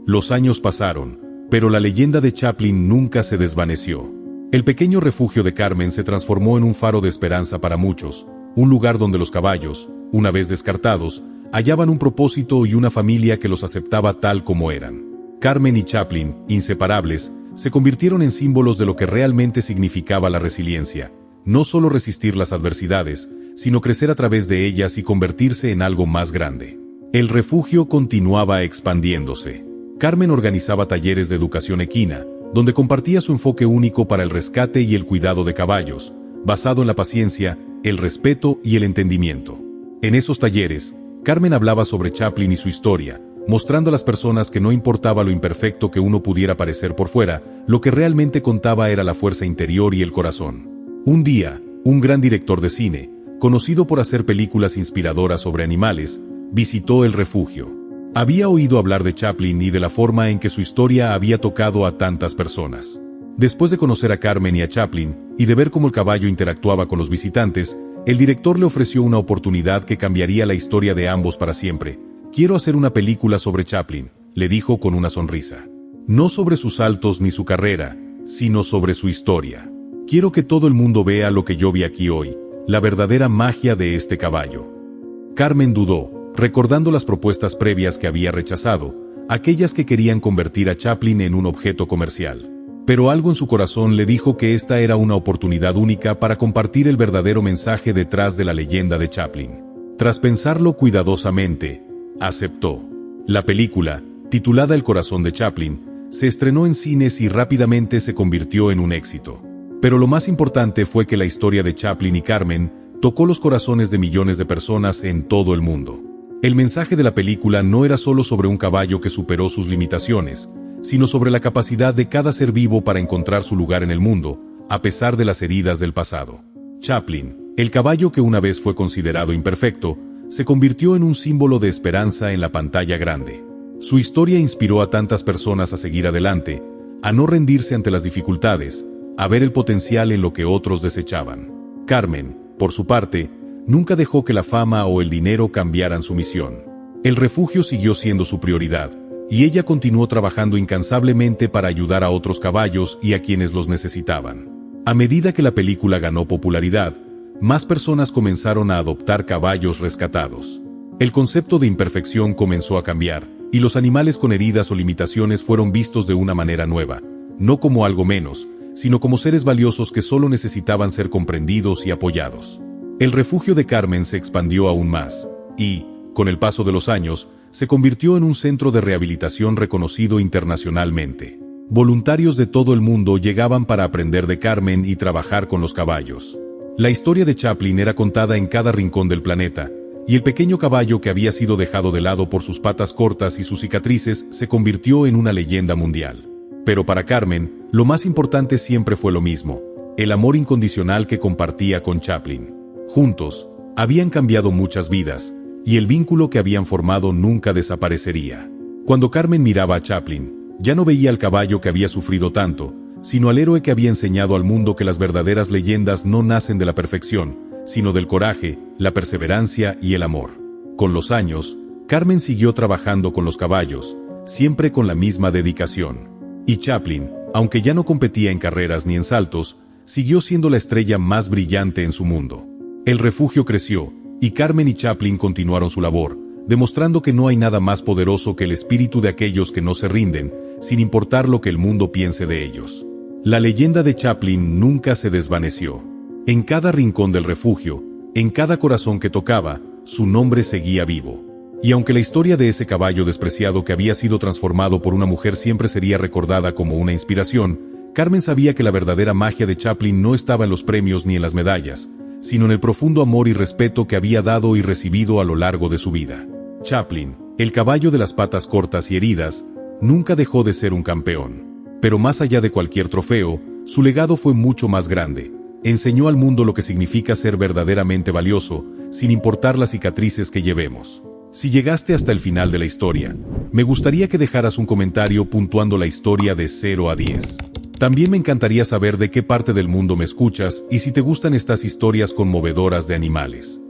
Los años pasaron, pero la leyenda de Chaplin nunca se desvaneció. El pequeño refugio de Carmen se transformó en un faro de esperanza para muchos, un lugar donde los caballos, una vez descartados, hallaban un propósito y una familia que los aceptaba tal como eran. Carmen y Chaplin, inseparables, se convirtieron en símbolos de lo que realmente significaba la resiliencia, no solo resistir las adversidades, sino crecer a través de ellas y convertirse en algo más grande. El refugio continuaba expandiéndose. Carmen organizaba talleres de educación equina, donde compartía su enfoque único para el rescate y el cuidado de caballos, basado en la paciencia, el respeto y el entendimiento. En esos talleres, Carmen hablaba sobre Chaplin y su historia, mostrando a las personas que no importaba lo imperfecto que uno pudiera parecer por fuera, lo que realmente contaba era la fuerza interior y el corazón. Un día, un gran director de cine, conocido por hacer películas inspiradoras sobre animales, visitó el refugio. Había oído hablar de Chaplin y de la forma en que su historia había tocado a tantas personas. Después de conocer a Carmen y a Chaplin, y de ver cómo el caballo interactuaba con los visitantes, el director le ofreció una oportunidad que cambiaría la historia de ambos para siempre. «Quiero hacer una película sobre Chaplin», le dijo con una sonrisa. «No sobre sus saltos ni su carrera, sino sobre su historia. Quiero que todo el mundo vea lo que yo vi aquí hoy, la verdadera magia de este caballo». Carmen dudó, recordando las propuestas previas que había rechazado, aquellas que querían convertir a Chaplin en un objeto comercial. Pero algo en su corazón le dijo que esta era una oportunidad única para compartir el verdadero mensaje detrás de la leyenda de Chaplin. Tras pensarlo cuidadosamente, aceptó. La película, titulada El corazón de Chaplin, se estrenó en cines y rápidamente se convirtió en un éxito. Pero lo más importante fue que la historia de Chaplin y Carmen tocó los corazones de millones de personas en todo el mundo. El mensaje de la película no era solo sobre un caballo que superó sus limitaciones, sino sobre la capacidad de cada ser vivo para encontrar su lugar en el mundo, a pesar de las heridas del pasado. Chaplin, el caballo que una vez fue considerado imperfecto, se convirtió en un símbolo de esperanza en la pantalla grande. Su historia inspiró a tantas personas a seguir adelante, a no rendirse ante las dificultades, a ver el potencial en lo que otros desechaban. Carmen, por su parte, nunca dejó que la fama o el dinero cambiaran su misión. El refugio siguió siendo su prioridad, y ella continuó trabajando incansablemente para ayudar a otros caballos y a quienes los necesitaban. A medida que la película ganó popularidad, más personas comenzaron a adoptar caballos rescatados. El concepto de imperfección comenzó a cambiar, y los animales con heridas o limitaciones fueron vistos de una manera nueva, no como algo menos, sino como seres valiosos que solo necesitaban ser comprendidos y apoyados. El refugio de Carmen se expandió aún más, y, con el paso de los años, se convirtió en un centro de rehabilitación reconocido internacionalmente. Voluntarios de todo el mundo llegaban para aprender de Carmen y trabajar con los caballos. La historia de Chaplin era contada en cada rincón del planeta, y el pequeño caballo que había sido dejado de lado por sus patas cortas y sus cicatrices se convirtió en una leyenda mundial. Pero para Carmen, lo más importante siempre fue lo mismo: el amor incondicional que compartía con Chaplin. Juntos, habían cambiado muchas vidas, y el vínculo que habían formado nunca desaparecería. Cuando Carmen miraba a Chaplin, ya no veía al caballo que había sufrido tanto, sino al héroe que había enseñado al mundo que las verdaderas leyendas no nacen de la perfección, sino del coraje, la perseverancia y el amor. Con los años, Carmen siguió trabajando con los caballos, siempre con la misma dedicación. Y Chaplin, aunque ya no competía en carreras ni en saltos, siguió siendo la estrella más brillante en su mundo. El refugio creció, y Carmen y Chaplin continuaron su labor, demostrando que no hay nada más poderoso que el espíritu de aquellos que no se rinden, sin importar lo que el mundo piense de ellos. La leyenda de Chaplin nunca se desvaneció. En cada rincón del refugio, en cada corazón que tocaba, su nombre seguía vivo. Y aunque la historia de ese caballo despreciado que había sido transformado por una mujer siempre sería recordada como una inspiración, Carmen sabía que la verdadera magia de Chaplin no estaba en los premios ni en las medallas, sino en el profundo amor y respeto que había dado y recibido a lo largo de su vida. Chaplin, el caballo de las patas cortas y heridas, nunca dejó de ser un campeón. Pero más allá de cualquier trofeo, su legado fue mucho más grande. Enseñó al mundo lo que significa ser verdaderamente valioso, sin importar las cicatrices que llevemos. Si llegaste hasta el final de la historia, me gustaría que dejaras un comentario puntuando la historia de 0 a 10. También me encantaría saber de qué parte del mundo me escuchas y si te gustan estas historias conmovedoras de animales.